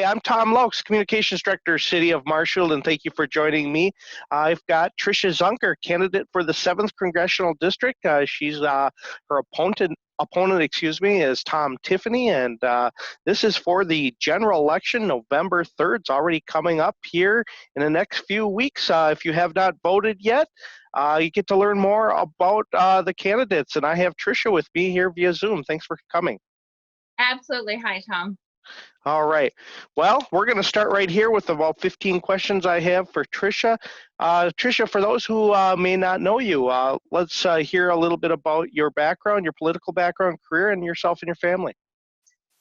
I'm Tom Lokes, Communications Director, City of Marshall, and thank you for joining me. I've got Tricia Zunker, candidate for the 7th Congressional District. She's her opponent, is Tom Tiffany, and this is for the general election, November 3rd. It's already coming up here in the next few weeks. If you have not voted yet, you get to learn more about the candidates, and I have Tricia with me here via Zoom. Thanks for coming. Absolutely. Hi, Tom. All right. Well, we're going to start right here with about 15 questions I have for Tricia. Tricia, for those who may not know you, let's hear a little bit about your background, your political background, career, and yourself and your family.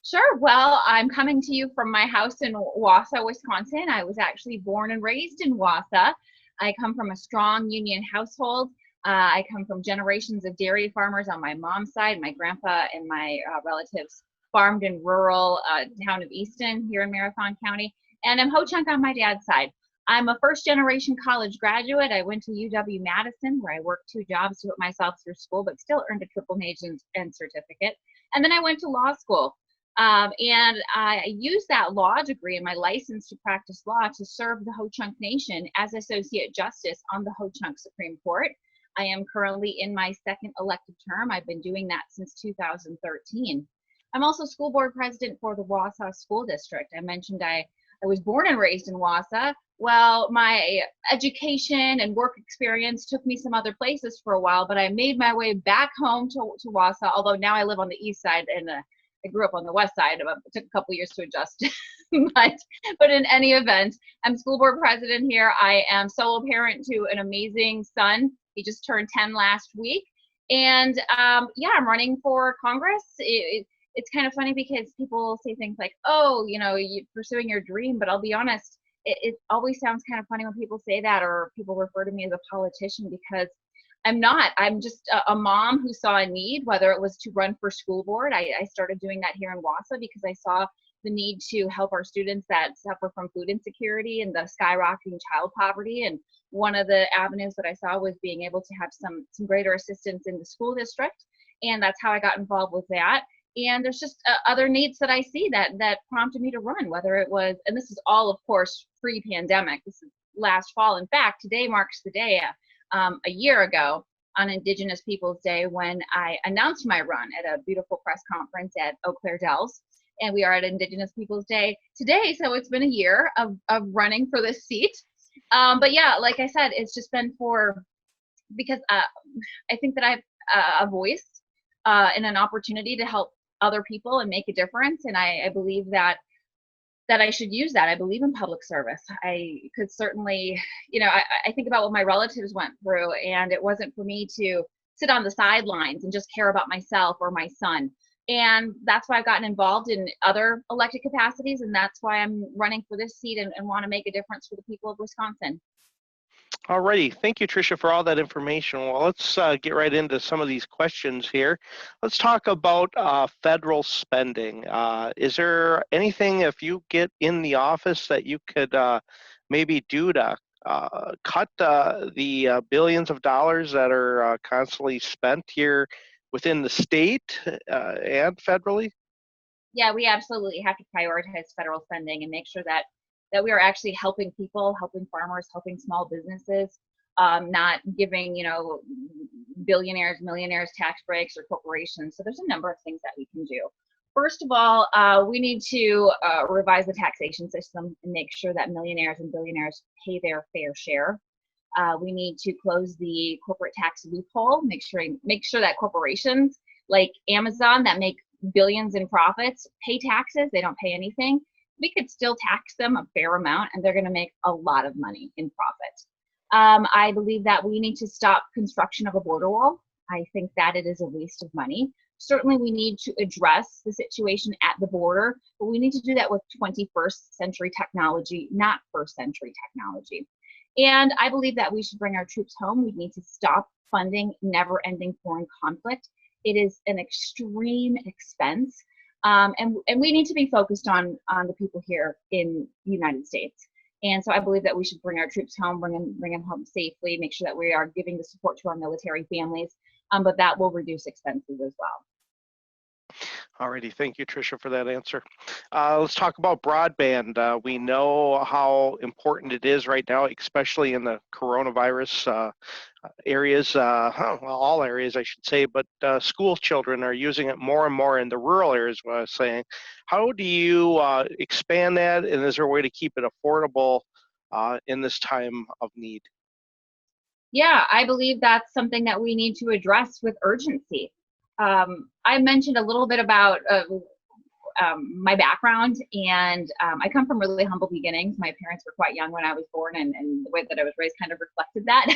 Sure. Well, I'm coming to you from my house in Wausau, Wisconsin. I was actually born and raised in Wausau. I come from a strong union household. I come from generations of dairy farmers on my mom's side. My grandpa and my relatives farmed in rural town of Easton here in Marathon County, and I'm Ho-Chunk on my dad's side. I'm a first-generation college graduate. I went to UW-Madison, where I worked 2 jobs to put myself through school, but still earned a triple major and certificate. And then I went to law school, and I used that law degree and my license to practice law to serve the Ho-Chunk Nation as Associate Justice on the Ho-Chunk Supreme Court. I am currently in my 2nd elected term. I've been doing that since 2013. I'm also school board president for the Wausau School District. I mentioned I was born and raised in Wausau. Well, my education and work experience took me some other places for a while, but I made my way back home to Wausau, although now I live on the east side and I grew up on the west side. It took a couple years to adjust. but in any event, I'm school board president here. I am solo parent to an amazing son. He just turned 10 last week. And yeah, I'm running for Congress. It's kind of funny because people say things like, oh, you know, you're pursuing your dream, but I'll be honest, it always sounds kind of funny when people say that, or people refer to me as a politician, because I'm not. I'm just a mom who saw a need, whether it was to run for school board. I started doing that here in Wausau because I saw the need to help our students that suffer from food insecurity and the skyrocketing child poverty. And one of the avenues that I saw was being able to have some greater assistance in the school district. And that's how I got involved with that. And there's just other needs that I see that prompted me to run, whether it was, and this is all, of course, pre-pandemic. This is last fall. In fact, today marks the day a year ago on Indigenous Peoples Day when I announced my run at a beautiful press conference at Eau Claire Dells. And we are at Indigenous Peoples Day today, so it's been a year of running for this seat. But yeah, like I said, it's just been because I think that I have a voice and an opportunity to help other people and make a difference, and I believe that I should use that. I believe in public service. I could certainly, you know, I think about what my relatives went through, and it wasn't for me to sit on the sidelines and just care about myself or my son. And that's why I've gotten involved in other elected capacities, and that's why I'm running for this seat and want to make a difference for the people of Wisconsin. Alrighty, thank you, Tricia, for all that information. Well, let's get right into some of these questions here. Let's talk about federal spending. Is there anything, if you get in the office, that you could maybe do to cut the billions of dollars that are constantly spent here within the state and federally? Yeah, we absolutely have to prioritize federal spending and make sure that we are actually helping people, helping farmers, helping small businesses, not giving, you know, billionaires, millionaires tax breaks or corporations. So there's a number of things that we can do. First of all, we need to revise the taxation system and make sure that millionaires and billionaires pay their fair share. We need to close the corporate tax loophole, make sure that corporations like Amazon that make billions in profits pay taxes. They don't pay anything. We could still tax them a fair amount, and they're going to make a lot of money in profit. I believe that we need to stop construction of a border wall. I think that it is a waste of money. Certainly, we need to address the situation at the border, but we need to do that with 21st century technology, not first century technology. And I believe that we should bring our troops home. We need to stop funding never-ending foreign conflict. It is an extreme expense. And we need to be focused on the people here in the United States. And so I believe that we should bring our troops home, bring them home safely, make sure that we are giving the support to our military families, but that will reduce expenses as well. Alrighty, thank you, Tricia, for that answer. Let's talk about broadband. We know how important it is right now, especially in the coronavirus areas, well, all areas, I should say, but school children are using it more and more in the rural areas, what I was saying. How do you expand that, and is there a way to keep it affordable in this time of need? Yeah, I believe that's something that we need to address with urgency. I mentioned a little bit about my background, and I come from really humble beginnings. My parents were quite young when I was born, and the way that I was raised kind of reflected that.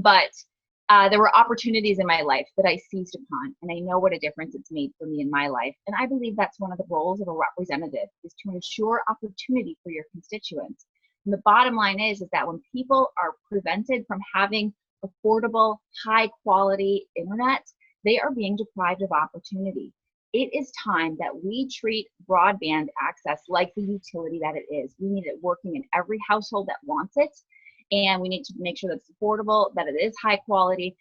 But there were opportunities in my life that I seized upon, and I know what a difference it's made for me in my life. And I believe that's one of the roles of a representative, is to ensure opportunity for your constituents. And the bottom line is that when people are prevented from having affordable, high quality internet, they are being deprived of opportunity. It is time that we treat broadband access like the utility that it is. We need it working in every household that wants it, and we need to make sure that it's affordable, that it is high quality,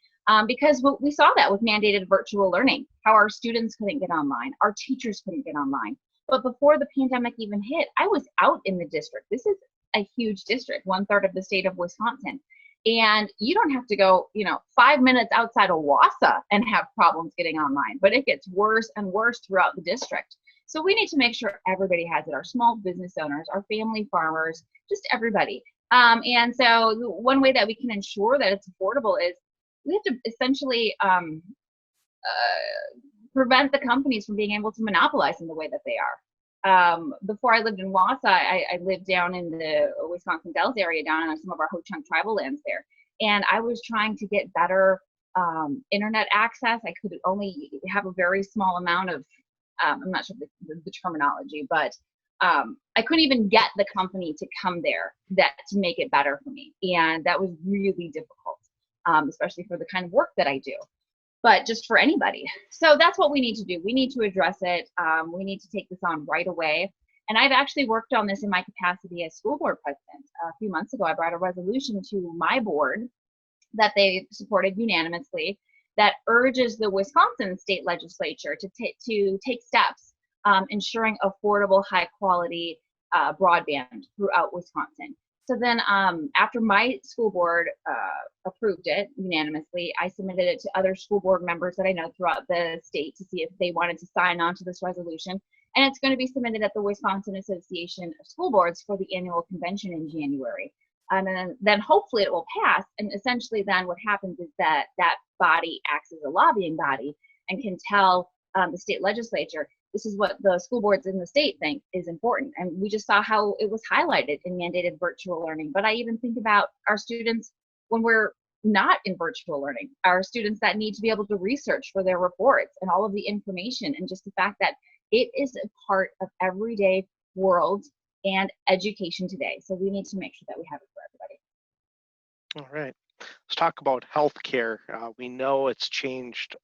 because we saw that with mandated virtual learning, how our students couldn't get online, our teachers couldn't get online. But before the pandemic even hit, I was out in the district. This is a huge district, 1/3 of the state of Wisconsin. And you don't have to go, 5 minutes outside of Wausau and have problems getting online, but it gets worse and worse throughout the district. So we need to make sure everybody has it, our small business owners, our family farmers, just everybody. And so one way that we can ensure that it's affordable is we have to essentially prevent the companies from being able to monopolize in the way that they are. Before I lived in Wausau, I lived down in the Wisconsin Dells area, down on some of our Ho-Chunk tribal lands there. And I was trying to get better internet access. I could only have a very small amount of, I'm not sure the terminology, but I couldn't even get the company to come there to make it better for me. And that was really difficult, especially for the kind of work that I do, but just for anybody. So that's what we need to do. We need to address it. We need to take this on right away. And I've actually worked on this in my capacity as school board president. A few months ago, I brought a resolution to my board that they supported unanimously that urges the Wisconsin state legislature to take steps ensuring affordable, high quality broadband throughout Wisconsin. So then after my school board approved it unanimously, I submitted it to other school board members that I know throughout the state to see if they wanted to sign on to this resolution. And it's going to be submitted at the Wisconsin Association of School Boards for the annual convention in January. And then hopefully it will pass. And essentially then what happens is that body acts as a lobbying body and can tell the state legislature, this is what the school boards in the state think is important. And we just saw how it was highlighted in mandated virtual learning. But I even think about our students when we're not in virtual learning, our students that need to be able to research for their reports and all of the information, and just the fact that it is a part of everyday world and education today. So we need to make sure that we have it for everybody. All right. Let's talk about healthcare. We know it's changed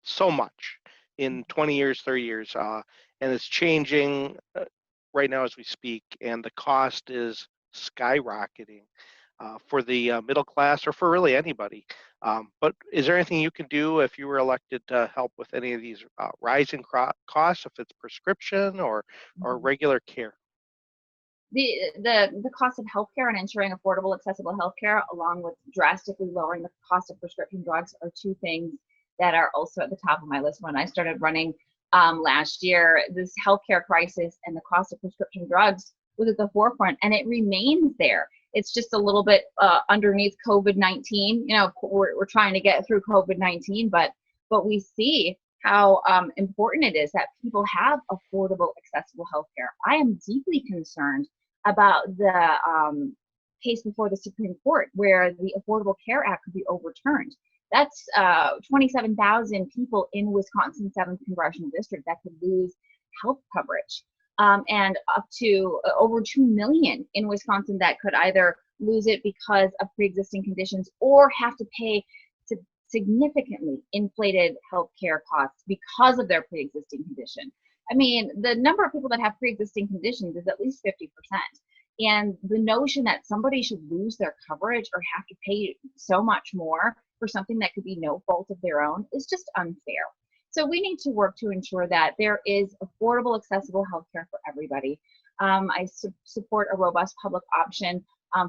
so much in 20 years, 30 years, and it's changing right now as we speak, and the cost is skyrocketing for the middle class or for really anybody. But is there anything you can do if you were elected to help with any of these rising costs, if it's prescription or regular care? The cost of healthcare and ensuring affordable, accessible healthcare, along with drastically lowering the cost of prescription drugs, are two things that are also at the top of my list. When I started running last year, this healthcare crisis and the cost of prescription drugs was at the forefront, and it remains there. It's just a little bit underneath COVID-19. We're trying to get through COVID-19, but we see how important it is that people have affordable, accessible healthcare. I am deeply concerned about the case before the Supreme Court where the Affordable Care Act could be overturned. That's 27,000 people in Wisconsin 7th Congressional District that could lose health coverage, and up to over 2 million in Wisconsin that could either lose it because of pre-existing conditions or have to pay significantly inflated healthcare costs because of their pre-existing condition. I mean, the number of people that have pre-existing conditions is at least 50%. And the notion that somebody should lose their coverage or have to pay so much more for something that could be no fault of their own is just unfair. So we need to work to ensure that there is affordable, accessible healthcare for everybody. I support a robust public option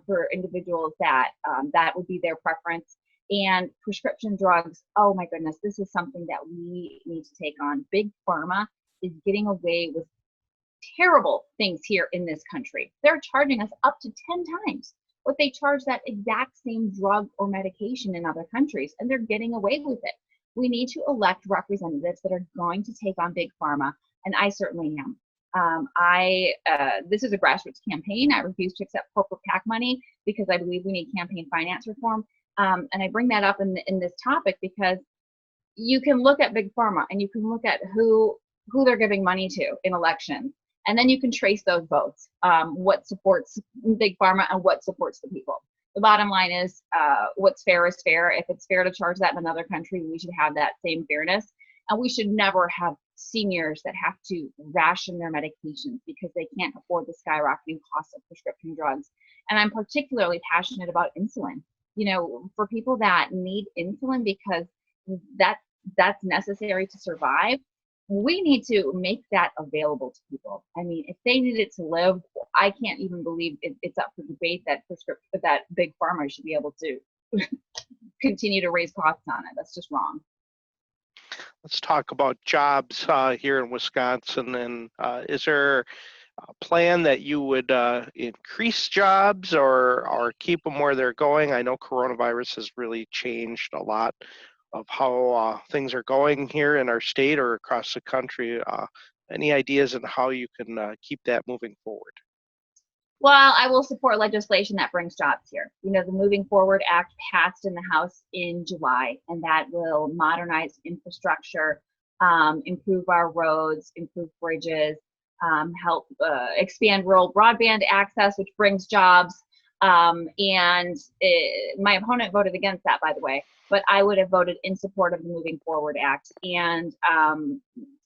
for individuals that that would be their preference. And prescription drugs, oh my goodness, this is something that we need to take on. Big Pharma is getting away with terrible things here in this country. They're charging us up to 10 times what they charge that exact same drug or medication in other countries, and they're getting away with it. We need to elect representatives that are going to take on Big Pharma, and I certainly am. This is a grassroots campaign. I refuse to accept corporate PAC money because I believe we need campaign finance reform. And I bring that up in this topic because you can look at Big Pharma and you can look at who they're giving money to in elections, and then you can trace those votes, what supports Big Pharma and what supports the people. The bottom line is what's fair is fair. If it's fair to charge that in another country, we should have that same fairness. And we should never have seniors that have to ration their medications because they can't afford the skyrocketing cost of prescription drugs. And I'm particularly passionate about insulin. You know, for people that need insulin because that's necessary to survive, we need to make that available to people. I mean, if they need it to live, I can't even believe it's up for debate that Big Pharma should be able to continue to raise costs on it. That's just wrong. Let's talk about jobs here in Wisconsin. And is there a plan that you would increase jobs or keep them where they're going? I know coronavirus has really changed a lot of how things are going here in our state or across the country. Any ideas on how you can keep that moving forward? Well, I will support legislation that brings jobs here. You know, the Moving Forward Act passed in the House in July, and that will modernize infrastructure, improve our roads, improve bridges, help expand rural broadband access, which brings jobs. My opponent voted against that, by the way, but I would have voted in support of the Moving Forward Act. And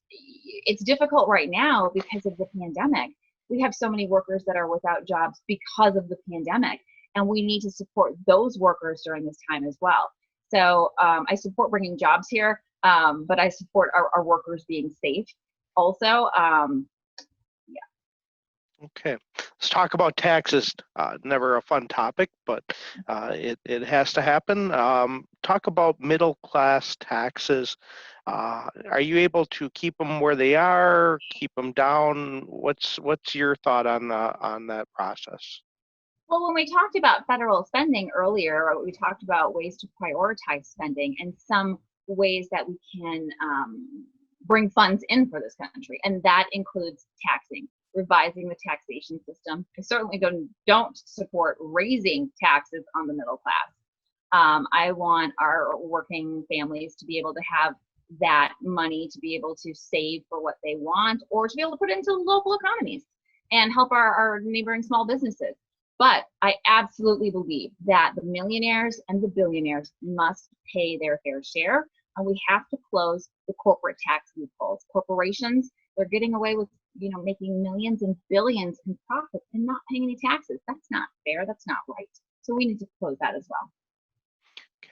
it's difficult right now because of the pandemic. We have so many workers that are without jobs because of the pandemic, and we need to support those workers during this time as well. So I support bringing jobs here, but I support our workers being safe also. Okay, let's talk about taxes. Never a fun topic, but it has to happen. Talk about middle class taxes. Are you able to keep them where they are, keep them down? What's your thought on that process? Well, when we talked about federal spending earlier, we talked about ways to prioritize spending and some ways that we can bring funds in for this country, and that includes taxing, revising the taxation system. I certainly don't support raising taxes on the middle class. I want our working families to be able to have that money to be able to save for what they want or to be able to put it into local economies and help our neighboring small businesses. But I absolutely believe that the millionaires and the billionaires must pay their fair share, and we have to close the corporate tax loopholes. Corporations, they're getting away with, you know, making millions and billions in profit and not paying any taxes. That's not fair. That's not right. So we need to close that as well.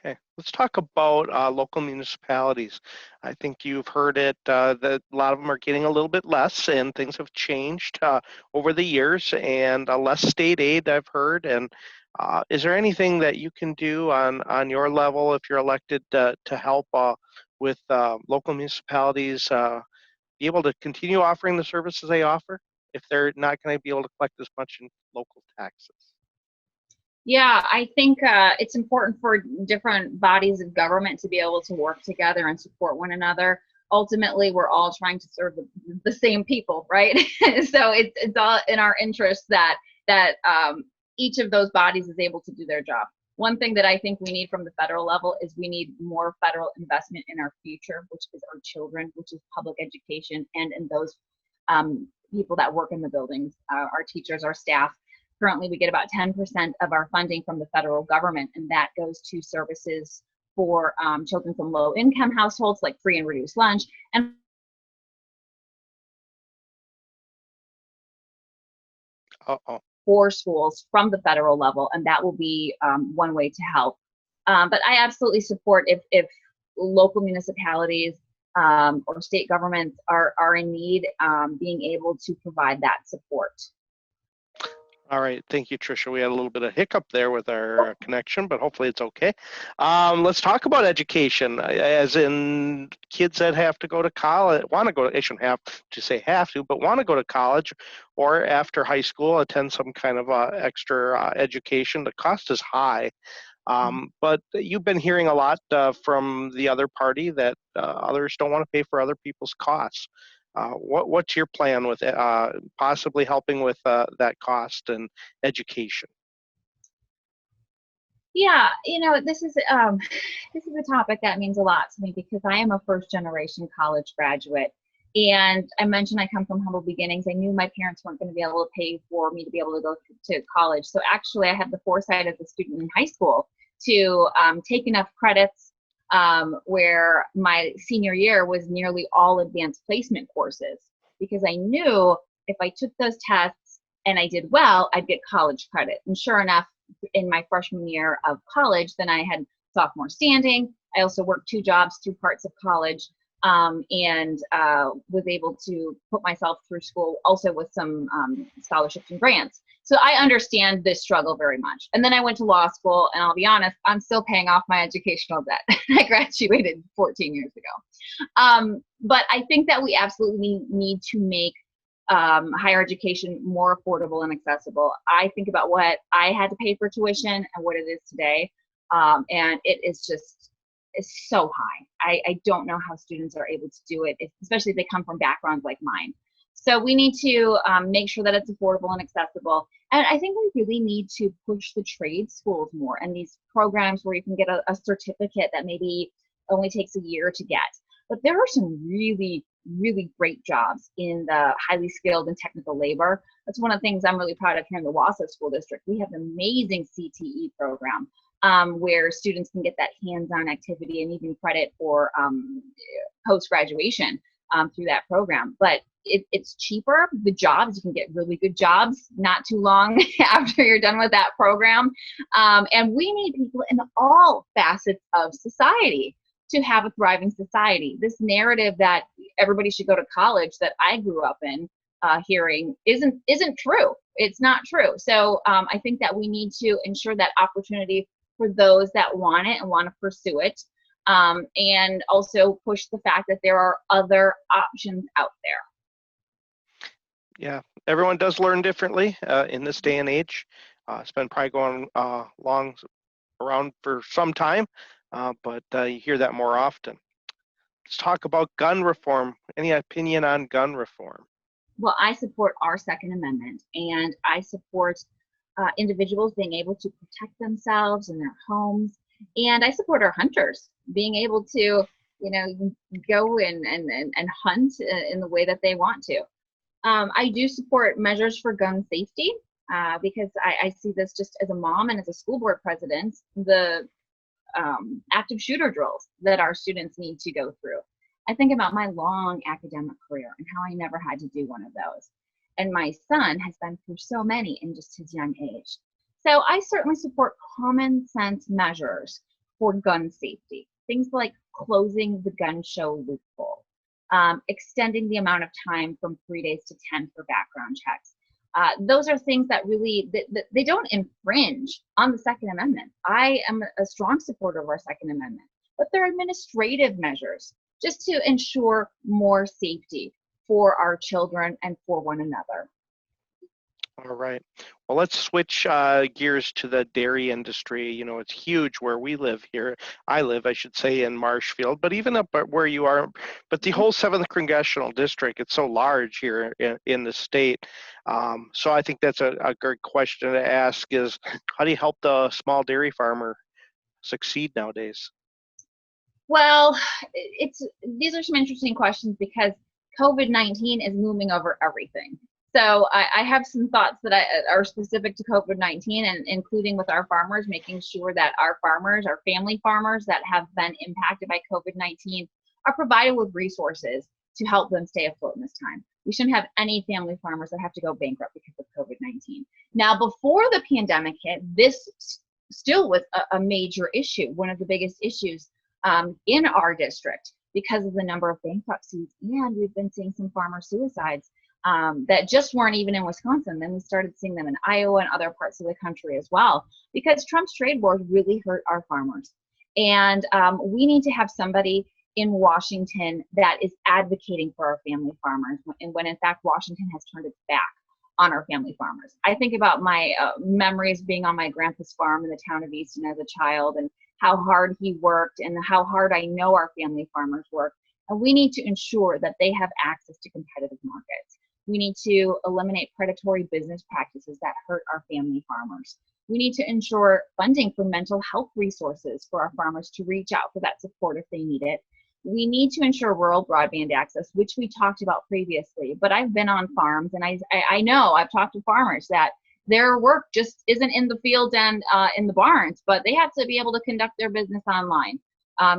Okay, let's talk about local municipalities. I think you've heard it, that a lot of them are getting a little bit less and things have changed over the years, and less state aid I've heard. And is there anything that you can do on your level if you're elected to help with local municipalities be able to continue offering the services they offer if they're not going to be able to collect as much in local taxes? Yeah, I think it's important for different bodies of government to be able to work together and support one another. Ultimately, we're all trying to serve the same people, right? So it's all in our interest that each of those bodies is able to do their job. One thing that I think we need from the federal level is we need more federal investment in our future, which is our children, which is public education, and in those people that work in the buildings, our teachers, our staff. Currently, we get about 10% of our funding from the federal government, and that goes to services for children from low-income households, like free and reduced lunch, and for schools from the federal level, and that will be one way to help. But I absolutely support if local municipalities or state governments are in need, being able to provide that support. All right, thank you, Tricia. We had a little bit of hiccup there with our connection, but hopefully it's okay. Let's talk about education, as in kids that have to go to college, want to go to, I shouldn't have to say have to, but want to go to college or after high school, attend some kind of extra education. The cost is high. But you've been hearing a lot from the other party that others don't want to pay for other people's costs. What's your plan with possibly helping with that cost and education? Yeah, this is a topic that means a lot to me because I am a first generation college graduate. And I mentioned I come from humble beginnings. I knew my parents weren't going to be able to pay for me to be able to go to college. So actually, I had the foresight as a student in high school to take enough credits where my senior year was nearly all advanced placement courses, because I knew if I took those tests and I did well, I'd get college credit. And sure enough, in my freshman year of college, then I had sophomore standing. I also worked 2 jobs through parts of college, and was able to put myself through school also with some scholarships and grants. So I understand this struggle very much. And then I went to law school, and I'll be honest, I'm still paying off my educational debt. I graduated 14 years ago. But I think that we absolutely need to make higher education more affordable and accessible. I think about what I had to pay for tuition and what it is today. And it is just, it's so high. I don't know how students are able to do it, especially if they come from backgrounds like mine. So we need to make sure that it's affordable and accessible. And I think we really need to push the trade schools more and these programs where you can get a certificate that maybe only takes a year to get. But there are some really, really great jobs in the highly skilled and technical labor. That's one of the things I'm really proud of here in the Wausau School District. We have an amazing CTE program where students can get that hands-on activity and even credit for post-graduation through that program. But it's cheaper. The jobs, you can get really good jobs not too long after you're done with that program. And we need people in all facets of society to have a thriving society. This narrative that everybody should go to college that I grew up in hearing isn't true. It's not true. So I think that we need to ensure that opportunity for those that want it and want to pursue it, and also push the fact that there are other options out there. Yeah, everyone does learn differently in this day and age. It's been probably going around for some time, but you hear that more often. Let's talk about gun reform. Any opinion on gun reform? Well, I support our Second Amendment, and I support individuals being able to protect themselves and their homes. And I support our hunters being able to, go and hunt in the way that they want to. I do support measures for gun safety because I see this just as a mom and as a school board president, the active shooter drills that our students need to go through. I think about my long academic career and how I never had to do one of those. And my son has been through so many in just his young age. So I certainly support common sense measures for gun safety. Things like closing the gun show loophole, extending the amount of time from 3 days to 10 for background checks. Those are things that really, they don't infringe on the Second Amendment. I am a strong supporter of our Second Amendment, but they're administrative measures just to ensure more safety for our children and for one another. All right. Well, let's switch gears to the dairy industry. It's huge where we live here. I live, I should say, in Marshfield, but even up where you are, but the whole 7th Congressional District, it's so large here in the state. So I think that's a great question to ask is, how do you help the small dairy farmer succeed nowadays? Well, these are some interesting questions because COVID-19 is looming over everything. So I have some thoughts that are specific to COVID-19 and including with our farmers, making sure that our farmers, our family farmers that have been impacted by COVID-19 are provided with resources to help them stay afloat in this time. We shouldn't have any family farmers that have to go bankrupt because of COVID-19. Now, before the pandemic hit, this still was a major issue, one of the biggest issues in our district. because of the number of bankruptcies, and we've been seeing some farmer suicides that just weren't even in Wisconsin. Then we started seeing them in Iowa and other parts of the country as well, because Trump's trade wars really hurt our farmers. And we need to have somebody in Washington that is advocating for our family farmers, and when in fact Washington has turned its back on our family farmers. I think about my memories being on my grandpa's farm in the town of Easton as a child, and how hard he worked and how hard I know our family farmers work. And we need to ensure that they have access to competitive markets. We need to eliminate predatory business practices that hurt our family farmers. We need to ensure funding for mental health resources for our farmers to reach out for that support if they need it. We need to ensure rural broadband access, which we talked about previously, but I've been on farms and I know I've talked to farmers that their work just isn't in the field and in the barns, but they have to be able to conduct their business online,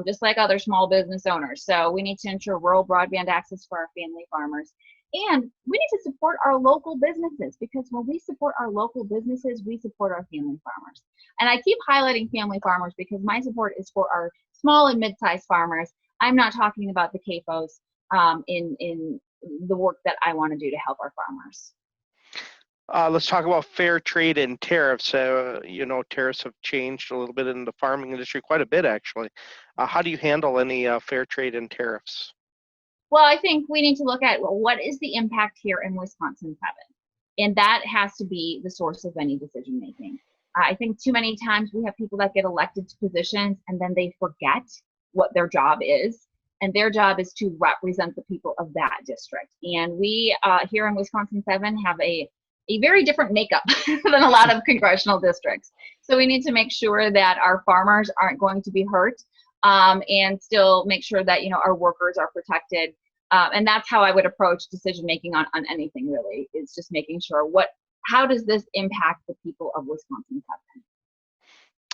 just like other small business owners. So we need to ensure rural broadband access for our family farmers. And we need to support our local businesses, because when we support our local businesses, we support our family farmers. And I keep highlighting family farmers because my support is for our small and mid-sized farmers. I'm not talking about the CAFOs in the work that I want to do to help our farmers. Let's talk about fair trade and tariffs. Tariffs have changed a little bit in the farming industry, quite a bit actually. How do you handle any fair trade and tariffs? Well, I think we need to look at what is the impact here in Wisconsin 7, and that has to be the source of any decision making. I think too many times we have people that get elected to positions and then they forget what their job is, and their job is to represent the people of that district. And we here in Wisconsin 7 have a very different makeup than a lot of congressional districts. So we need to make sure that our farmers aren't going to be hurt, and still make sure that our workers are protected. And that's how I would approach decision making on anything, really, is just making sure how does this impact the people of Wisconsin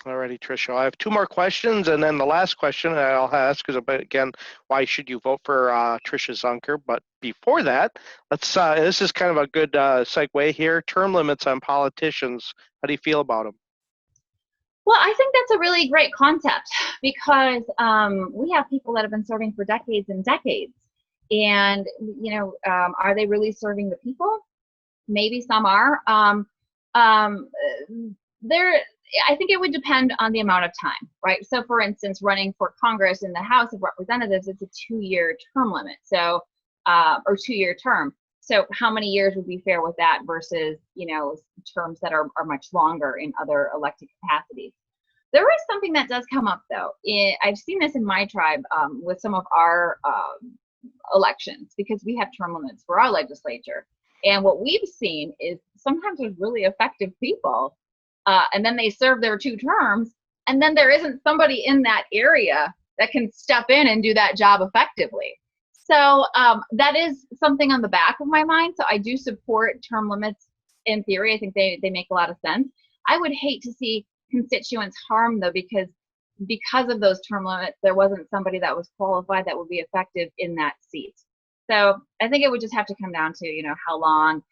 7. Alrighty, Tricia. I have two more questions, and then the last question I'll ask is about, again, why should you vote for Tricia Zunker? But before that, let's. This is kind of a good segue here. Term limits on politicians. How do you feel about them? Well, I think that's a really great concept, because we have people that have been serving for decades and decades, and are they really serving the people? Maybe some are. I think it would depend on the amount of time, right? So for instance, running for Congress in the House of Representatives, it's a 2-year term limit, so or 2-year term. So how many years would be fair with that versus terms that are much longer in other elected capacities? There is something that does come up though. I've seen this in my tribe with some of our elections, because we have term limits for our legislature. And what we've seen is sometimes there's really effective people, and then they serve their 2 terms, and then there isn't somebody in that area that can step in and do that job effectively. So that is something on the back of my mind. So I do support term limits in theory. I think they make a lot of sense. I would hate to see constituents harmed though, because of those term limits, there wasn't somebody that was qualified that would be effective in that seat. So I think it would just have to come down to how long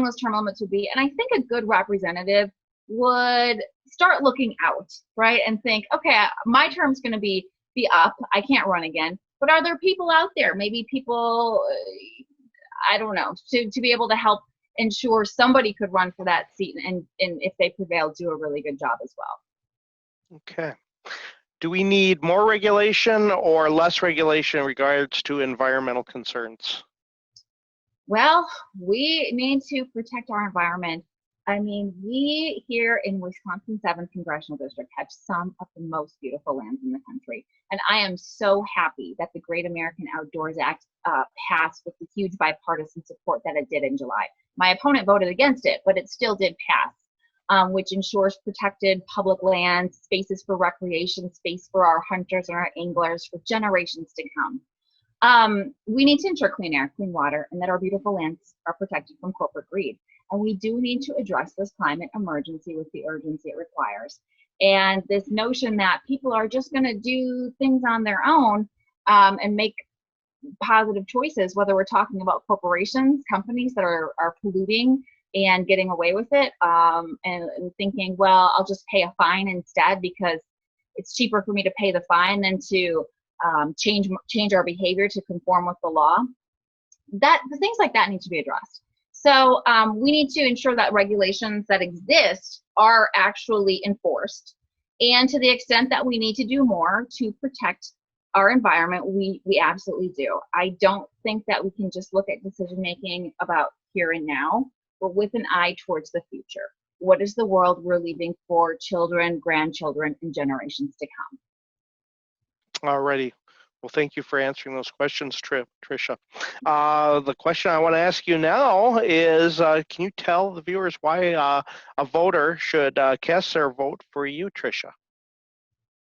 those term limits would be. And I think a good representative would start looking out, right? And think, okay, my term's going to be up. I can't run again. But are there people out there, maybe people, I don't know, to be able to help ensure somebody could run for that seat, and if they prevail, do a really good job as well. Okay. Do we need more regulation or less regulation in regards to environmental concerns? Well, we need to protect our environment. I mean, we here in Wisconsin 7th Congressional District have some of the most beautiful lands in the country. And I am so happy that the Great American Outdoors Act passed with the huge bipartisan support that it did in July. My opponent voted against it, but it still did pass, which ensures protected public lands, spaces for recreation, space for our hunters and our anglers for generations to come. We need to ensure clean air, clean water, and that our beautiful lands are protected from corporate greed. And we do need to address this climate emergency with the urgency it requires. And this notion that people are just going to do things on their own and make positive choices, whether we're talking about corporations, companies that are polluting and getting away with it, and thinking, well, I'll just pay a fine instead because it's cheaper for me to pay the fine than to change our behavior to conform with the law. The things like that need to be addressed. So we need to ensure that regulations that exist are actually enforced. And to the extent that we need to do more to protect our environment, we absolutely do. I don't think that we can just look at decision making about here and now, but with an eye towards the future. What is the world we're leaving for children, grandchildren, and generations to come? Alrighty. Well, thank you for answering those questions, Tricia. The question I want to ask you now is, can you tell the viewers why a voter should cast their vote for you, Tricia?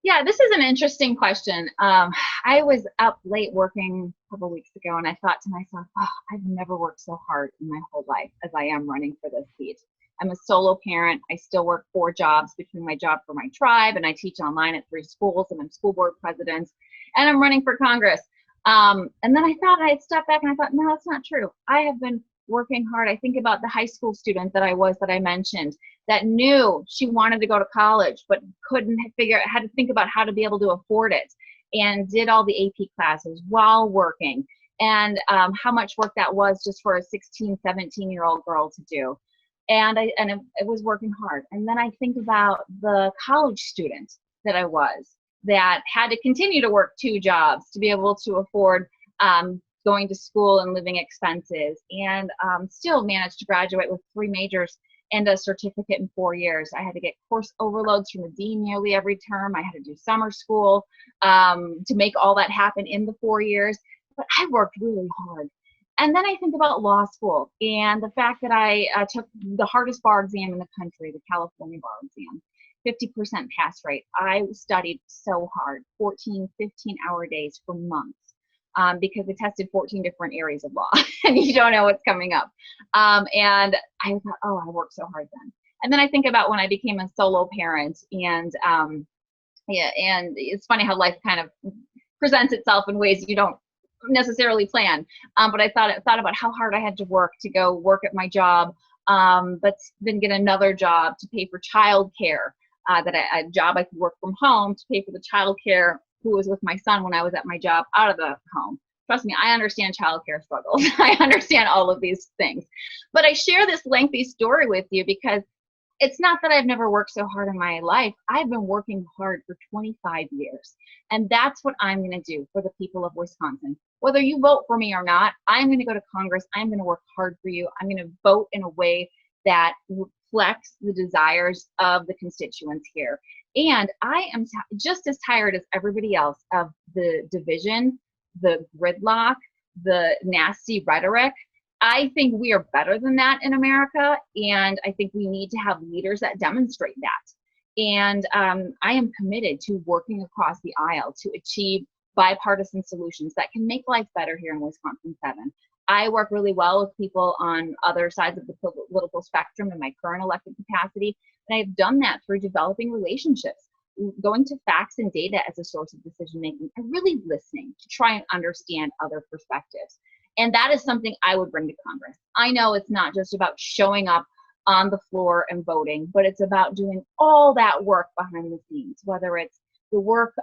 Yeah, this is an interesting question. I was up late working a couple weeks ago, and I thought to myself, oh, I've never worked so hard in my whole life as I am running for this seat. I'm a solo parent. I still work 4 jobs between my job for my tribe, and I teach online at 3 schools, and I'm school board president, and I'm running for Congress. And then I thought, I'd step back, and I thought, no, that's not true. I have been working hard. I think about the high school student that I mentioned, that knew she wanted to go to college, but couldn't had to think about how to be able to afford it, and did all the AP classes while working, and how much work that was just for a 16, 17-year-old girl to do. And I was working hard. And then I think about the college student that I was, that had to continue to work 2 jobs to be able to afford going to school and living expenses, and still managed to graduate with 3 majors and a certificate in 4 years. I had to get course overloads from the dean nearly every term. I had to do summer school to make all that happen in the 4 years. But I worked really hard. And then I think about law school and the fact that I took the hardest bar exam in the country, the California bar exam, 50% pass rate. I studied so hard, 14, 15-hour days for months. Because they tested 14 different areas of law, and you don't know what's coming up. And I thought, oh, I worked so hard then. And then I think about when I became a solo parent, and and it's funny how life kind of presents itself in ways you don't necessarily plan. But I thought about how hard I had to work to go work at my job, but then get another job to pay for childcare. A job I could work from home to pay for the childcare who was with my son when I was at my job out of the home. Trust me, I understand childcare struggles. I understand all of these things. But I share this lengthy story with you because it's not that I've never worked so hard in my life. I've been working hard for 25 years. And that's what I'm going to do for the people of Wisconsin. Whether you vote for me or not, I'm going to go to Congress. I'm going to work hard for you. I'm going to vote in a way that reflects the desires of the constituents here. And I am just as tired as everybody else of the division, the gridlock, the nasty rhetoric. I think we are better than that in America, and I think we need to have leaders that demonstrate that. And I am committed to working across the aisle to achieve bipartisan solutions that can make life better here in Wisconsin 7. I work really well with people on other sides of the political spectrum in my current elected capacity, and I've done that through developing relationships, going to facts and data as a source of decision making, and really listening to try and understand other perspectives. And that is something I would bring to Congress. I know it's not just about showing up on the floor and voting, but it's about doing all that work behind the scenes, whether it's the work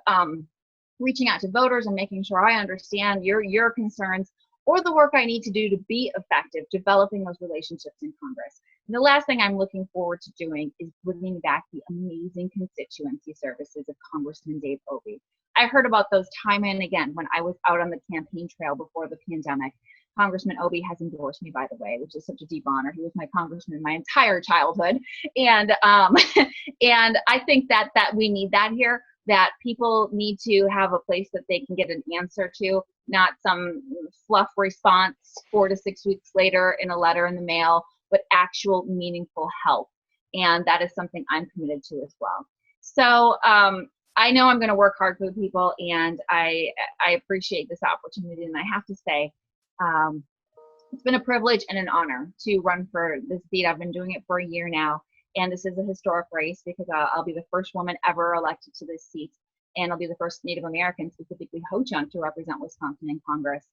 reaching out to voters and making sure I understand your concerns, or the work I need to do to be effective, developing those relationships in Congress. And the last thing I'm looking forward to doing is bringing back the amazing constituency services of Congressman Dave Obey. I heard about those time and again when I was out on the campaign trail before the pandemic. Congressman Obey has endorsed me, by the way, which is such a deep honor. He was my congressman my entire childhood. And and I think that we need that here, that people need to have a place that they can get an answer to, not some fluff response 4 to 6 weeks later in a letter in the mail, but actual meaningful help. And that is something I'm committed to as well. So I know I'm going to work hard for the people, and I appreciate this opportunity. And I have to say, it's been a privilege and an honor to run for this seat. I've been doing it for a year now, and this is a historic race because I'll be the first woman ever elected to this seat, and I'll be the first Native American, specifically Ho-Chunk, to represent Wisconsin in Congress.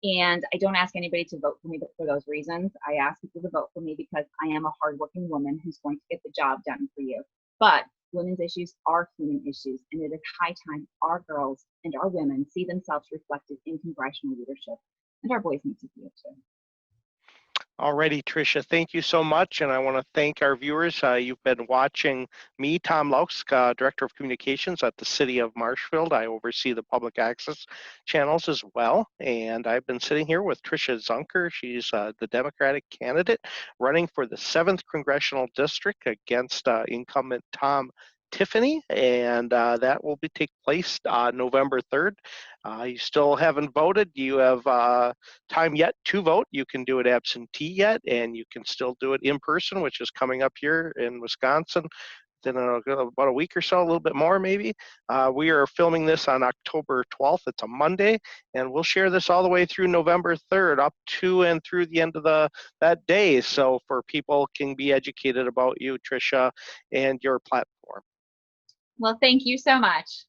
And I don't ask anybody to vote for me for those reasons. I ask people to vote for me because I am a hardworking woman who's going to get the job done for you. But women's issues are human issues, and it is high time our girls and our women see themselves reflected in congressional leadership, and our boys need to see it too. Alrighty, Tricia, thank you so much, and I want to thank our viewers. You've been watching me, Tom Lausk, Director of Communications at the City of Marshfield. I oversee the public access channels as well, and I've been sitting here with Tricia Zunker. She's the Democratic candidate running for the 7th Congressional District against incumbent Tom Tiffany, and that will take place November 3rd. You still haven't voted. You have time yet to vote. You can do it absentee yet, and you can still do it in person, which is coming up here in Wisconsin in about a week or so, a little bit more maybe. We are filming this on October 12th. It's a Monday, and we'll share this all the way through November 3rd, up to and through the end of that day, so for people can be educated about you, Tricia, and your platform. Well, thank you so much.